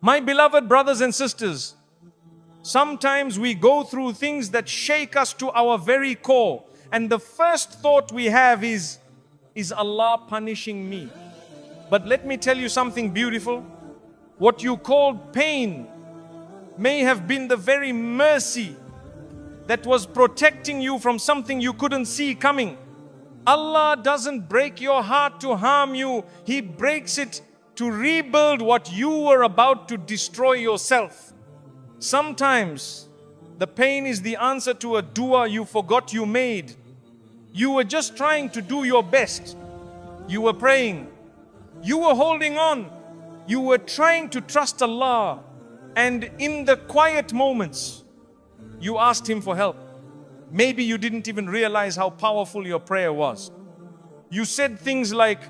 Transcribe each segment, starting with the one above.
My beloved brothers and sisters, sometimes we go through things that shake us to our very core. And the first thought we have is Allah punishing me? But let me tell you something beautiful. What you called pain may have been the very mercy that was protecting you from something you couldn't see coming. Allah doesn't break your heart to harm you. He breaks it to rebuild what you were about to destroy yourself. Sometimes the pain is the answer to a dua you forgot you made. You were just trying to do your best. You were praying. You were holding on. You were trying to trust Allah. And in the quiet moments, you asked Him for help. Maybe you didn't even realize how powerful your prayer was. You said things like,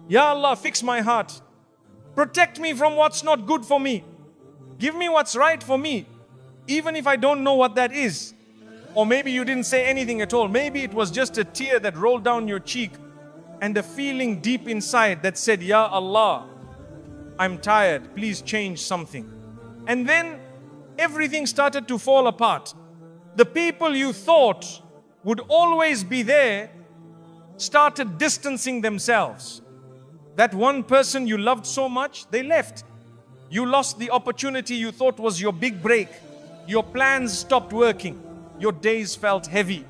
Ya Allah, fix my heart. Protect me from what's not good for me. Give me what's right for me, even if I don't know what that is. Or maybe you didn't say anything at all. Maybe it was just a tear that rolled down your cheek and a feeling deep inside that said, Ya Allah, I'm tired, please change something. And then everything started to fall apart. The people you thought would always be there started distancing themselves. That one person you loved so much, they left. You lost the opportunity you thought was your big break. Your plans stopped working. Your days felt heavy.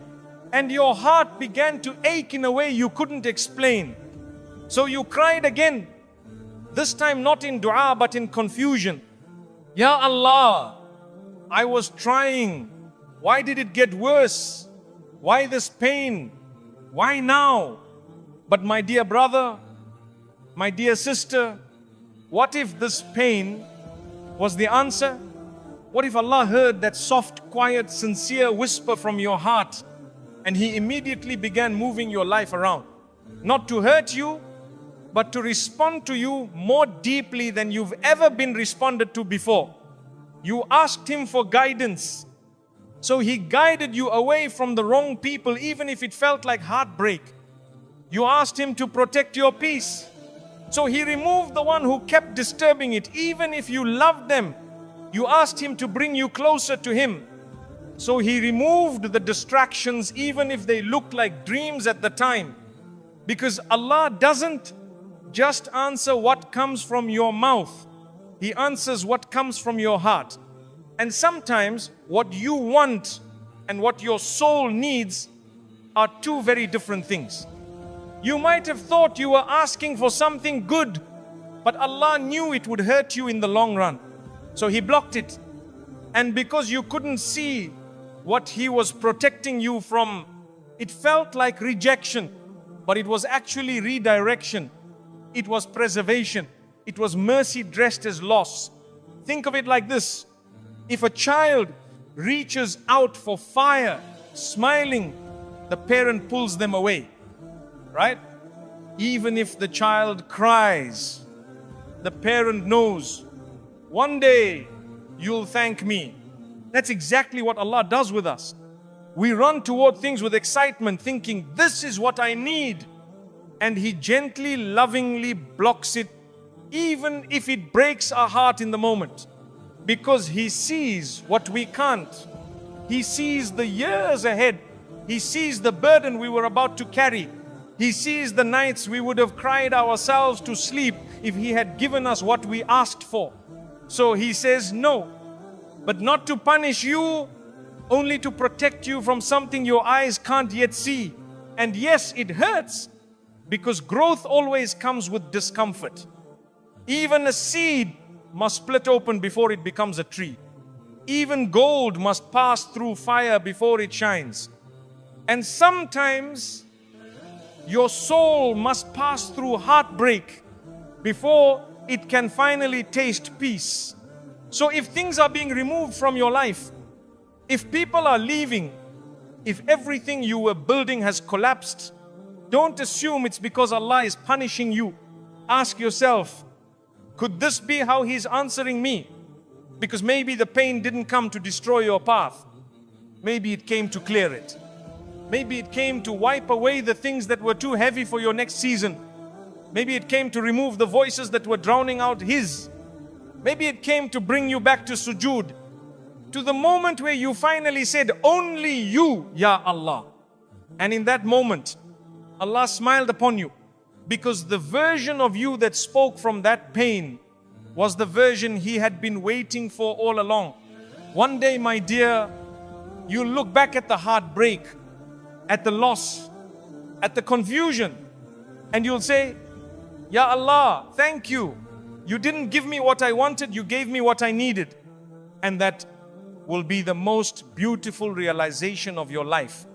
And your heart began to ache in a way you couldn't explain. So you cried again. This time not in dua but in confusion. Ya Allah, I was trying. Why did it get worse? Why this pain? Why now? But my dear brother, my dear sister, what if this pain was the answer? What if Allah heard that soft, quiet, sincere whisper from your heart and He immediately began moving your life around? Not to hurt you, but to respond to you more deeply than you've ever been responded to before. You asked Him for guidance. So He guided you away from the wrong people, even if it felt like heartbreak. You asked Him to protect your peace. So He removed the one who kept disturbing it, even if you loved them. You asked Him to bring you closer to Him. So He removed the distractions, even if they looked like dreams at the time. Because Allah doesn't just answer what comes from your mouth. He answers what comes from your heart. And sometimes what you want and what your soul needs are two very different things. You might have thought you were asking for something good, but Allah knew it would hurt you in the long run. So He blocked it. And because you couldn't see what He was protecting you from, it felt like rejection, but it was actually redirection. It was preservation. It was mercy dressed as loss. Think of it like this. If a child reaches out for fire, smiling, the parent pulls them away, right? Even if the child cries, the parent knows, one day you'll thank me. That's exactly what Allah does with us. We run toward things with excitement, thinking, this is what I need. And He gently, lovingly blocks it, even if it breaks our heart in the moment. Because He sees what we can't. He sees the years ahead. He sees the burden we were about to carry. He sees the nights we would have cried ourselves to sleep if He had given us what we asked for. So He says no, but not to punish you, only to protect you from something your eyes can't yet see. And yes, it hurts, because growth always comes with discomfort. Even a seed must split open before it becomes a tree. Even gold must pass through fire before it shines. And sometimes your soul must pass through heartbreak before it can finally taste peace. So if things are being removed from your life, if people are leaving, if everything you were building has collapsed, don't assume it's because Allah is punishing you. Ask yourself, could this be how He's answering me? Because maybe the pain didn't come to destroy your path. Maybe it came to clear it. Maybe it came to wipe away the things that were too heavy for your next season. Maybe it came to remove the voices that were drowning out His. Maybe it came to bring you back to sujood, to the moment where you finally said, only you, Ya Allah. And in that moment, Allah smiled upon you, because the version of you that spoke from that pain was the version He had been waiting for all along. One day, my dear, you'll look back at the heartbreak, at the loss, at the confusion, and you'll say, Ya Allah, thank you. You didn't give me what I wanted, you gave me what I needed. And that will be the most beautiful realization of your life.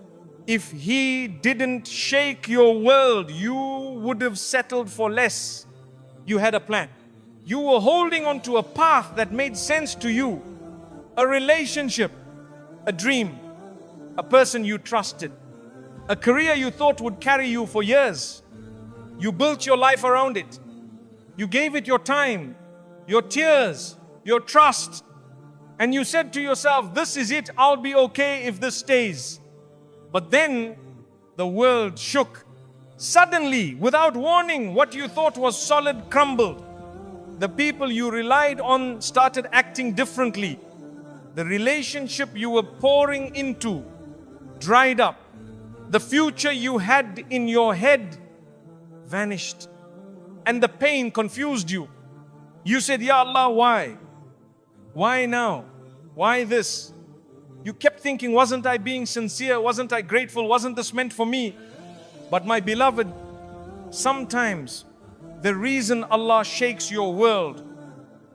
If He didn't shake your world, you would have settled for less. You had a plan. You were holding on to a path that made sense to you. A relationship, a dream, a person you trusted, a career you thought would carry you for years. You built your life around it. You gave it your time, your tears, your trust. And you said to yourself, this is it, I'll be okay if this stays. But then the world shook. Suddenly, without warning, what you thought was solid crumbled. The people you relied on started acting differently. The relationship you were pouring into dried up. The future you had in your head vanished. And the pain confused you. You said, Ya Allah, why? Why now? Why this? You kept thinking, wasn't I being sincere? Wasn't I grateful? Wasn't this meant for me? But my beloved, sometimes the reason Allah shakes your world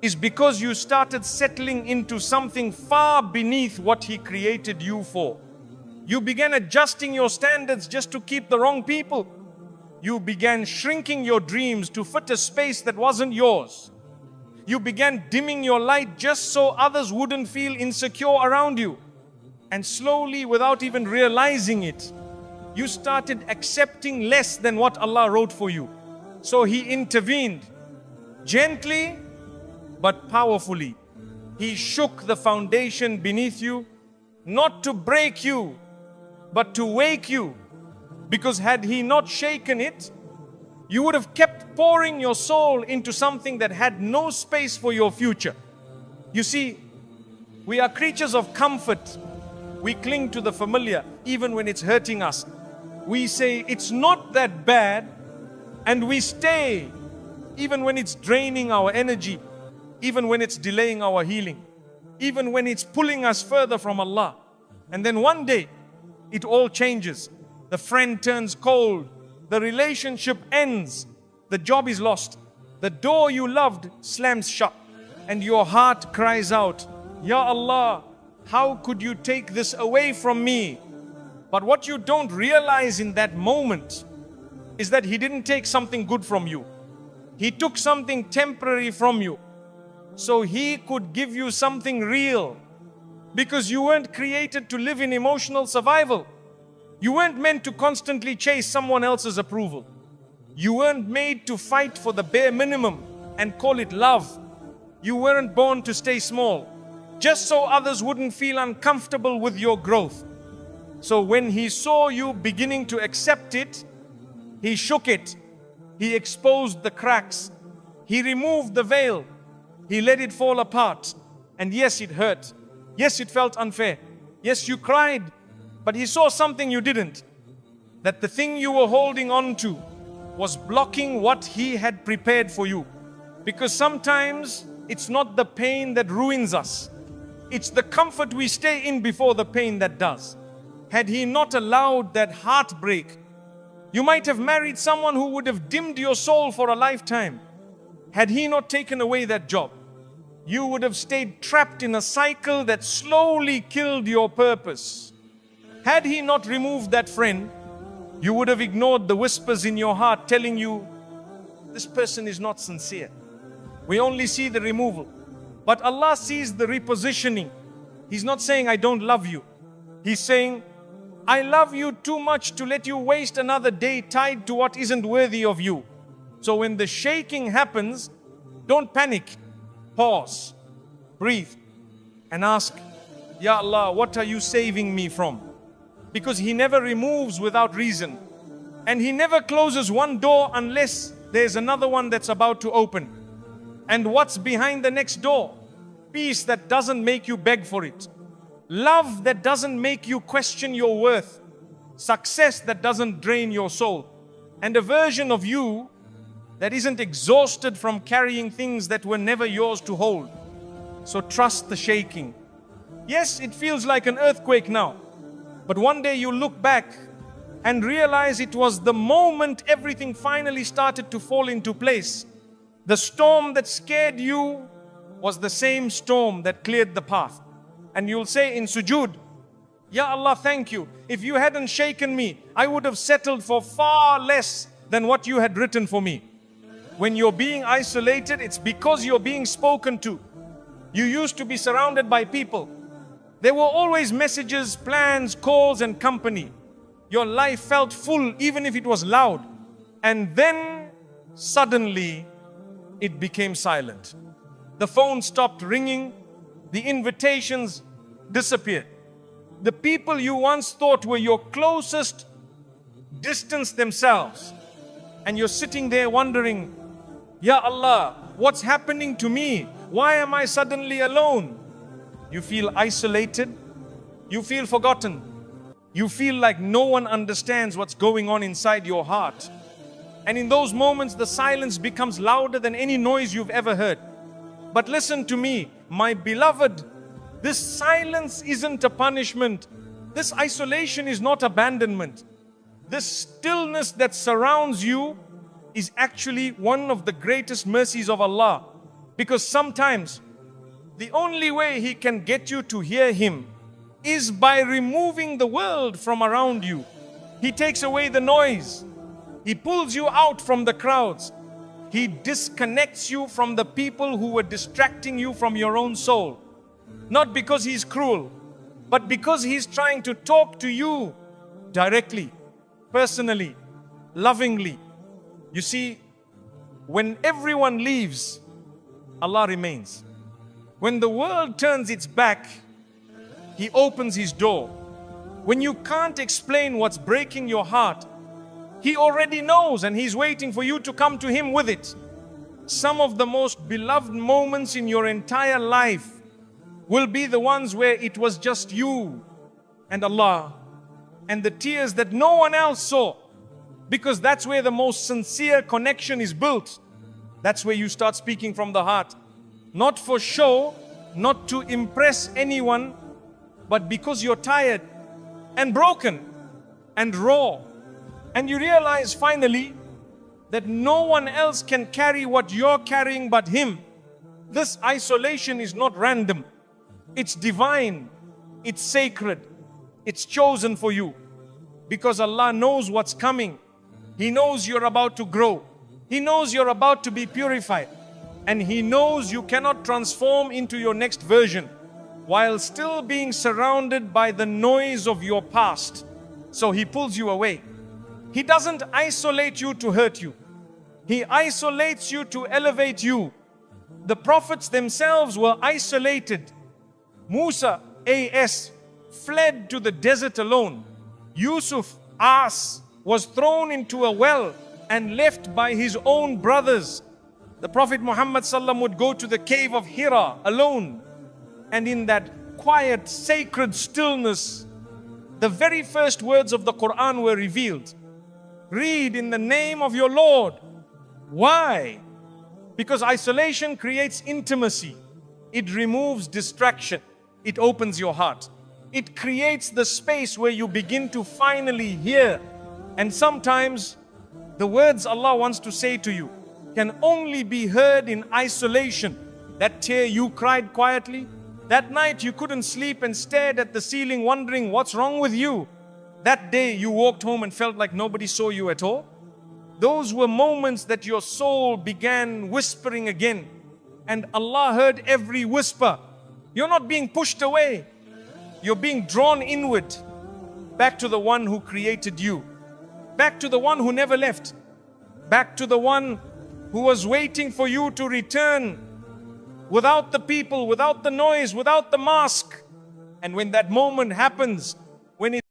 is because you started settling into something far beneath what He created you for. You began adjusting your standards just to keep the wrong people. You began shrinking your dreams to fit a space that wasn't yours. You began dimming your light just so others wouldn't feel insecure around you. And slowly, without even realizing it, you started accepting less than what Allah wrote for you. So He intervened gently but powerfully. He shook the foundation beneath you, not to break you, but to wake you. Because had He not shaken it, you would have kept pouring your soul into something that had no space for your future. You see, we are creatures of comfort. We cling to the familiar even when it's hurting us. We say it's not that bad, and we stay even when it's draining our energy, even when it's delaying our healing, even when it's pulling us further from Allah. And then one day, it all changes. The friend turns cold, the relationship ends, the job is lost, the door you loved slams shut, and your heart cries out, Ya Allah, how could you take this away from me? But what you don't realize in that moment is that He didn't take something good from you. He took something temporary from you, so He could give you something real. Because you weren't created to live in emotional survival. You weren't meant to constantly chase someone else's approval. You weren't made to fight for the bare minimum and call it love. You weren't born to stay small, just so others wouldn't feel uncomfortable with your growth. So when He saw you beginning to accept it, He shook it. He exposed the cracks. He removed the veil. He let it fall apart. And yes, it hurt. Yes, it felt unfair. Yes, you cried. But He saw something you didn't. That the thing you were holding on to was blocking what He had prepared for you. Because sometimes it's not the pain that ruins us. It's the comfort we stay in before the pain that does. Had He not allowed that heartbreak, you might have married someone who would have dimmed your soul for a lifetime. Had He not taken away that job, you would have stayed trapped in a cycle that slowly killed your purpose. Had He not removed that friend, you would have ignored the whispers in your heart telling you, this person is not sincere. We only see the removal. But Allah sees the repositioning. He's not saying, I don't love you. He's saying, I love you too much to let you waste another day tied to what isn't worthy of you. So when the shaking happens, don't panic. Pause, breathe, and ask, Ya Allah, what are you saving me from? Because He never removes without reason. And He never closes one door unless there's another one that's about to open. And what's behind the next door? Peace that doesn't make you beg for it. Love that doesn't make you question your worth. Success that doesn't drain your soul. And a version of you that isn't exhausted from carrying things that were never yours to hold. So trust the shaking. Yes, it feels like an earthquake now. But one day you look back and realize it was the moment everything finally started to fall into place. The storm that scared you was the same storm that cleared the path. And you'll say in sujood, Ya Allah, thank you. If you hadn't shaken me, I would have settled for far less than what you had written for me. When you're being isolated, it's because you're being spoken to. You used to be surrounded by people. There were always messages, plans, calls, and company. Your life felt full even if it was loud. And then suddenly it became silent. The phone stopped ringing. The invitations disappeared. The people you once thought were your closest distanced themselves. And you're sitting there wondering, Ya Allah, what's happening to me? Why am I suddenly alone? You feel isolated. You feel forgotten. You feel like no one understands what's going on inside your heart. And in those moments, the silence becomes louder than any noise you've ever heard. But listen to me, my beloved, this silence isn't a punishment. This isolation is not abandonment. This stillness that surrounds you is actually one of the greatest mercies of Allah. Because sometimes the only way He can get you to hear Him is by removing the world from around you. He takes away the noise. He pulls you out from the crowds. He disconnects you from the people who were distracting you from your own soul. Not because He's cruel, but because He's trying to talk to you directly, personally, lovingly. You see, when everyone leaves, Allah remains. When the world turns its back, He opens His door. When you can't explain what's breaking your heart, He already knows and He's waiting for you to come to Him with it. Some of the most beloved moments in your entire life will be the ones where it was just you and Allah, and the tears that no one else saw, because that's where the most sincere connection is built. That's where you start speaking from the heart. Not for show, not to impress anyone, but because you're tired and broken and raw. And you realize finally that no one else can carry what you're carrying but Him. This isolation is not random. It's divine. It's sacred. It's chosen for you. Because Allah knows what's coming. He knows you're about to grow. He knows you're about to be purified. And He knows you cannot transform into your next version while still being surrounded by the noise of your past. So He pulls you away. He doesn't isolate you to hurt you. He isolates you to elevate you. The prophets themselves were isolated. Musa, A.S., fled to the desert alone. Yusuf, As, was thrown into a well and left by his own brothers. The Prophet Muhammad ﷺ would go to the cave of Hira alone. And in that quiet, sacred stillness, the very first words of the Quran were revealed. Read in the name of your Lord. Why? Because isolation creates intimacy. It removes distraction. It opens your heart. It creates the space where you begin to finally hear. And sometimes the words Allah wants to say to you can only be heard in isolation. That tear you cried quietly, that night you couldn't sleep and stared at the ceiling wondering what's wrong with you. That day you walked home and felt like nobody saw you at all. Those were moments that your soul began whispering again. And Allah heard every whisper. You're not being pushed away. You're being drawn inward. Back to the one who created you. Back to the one who never left. Back to the one who was waiting for you to return. Without the people, without the noise, without the mask. And when that moment happens, when it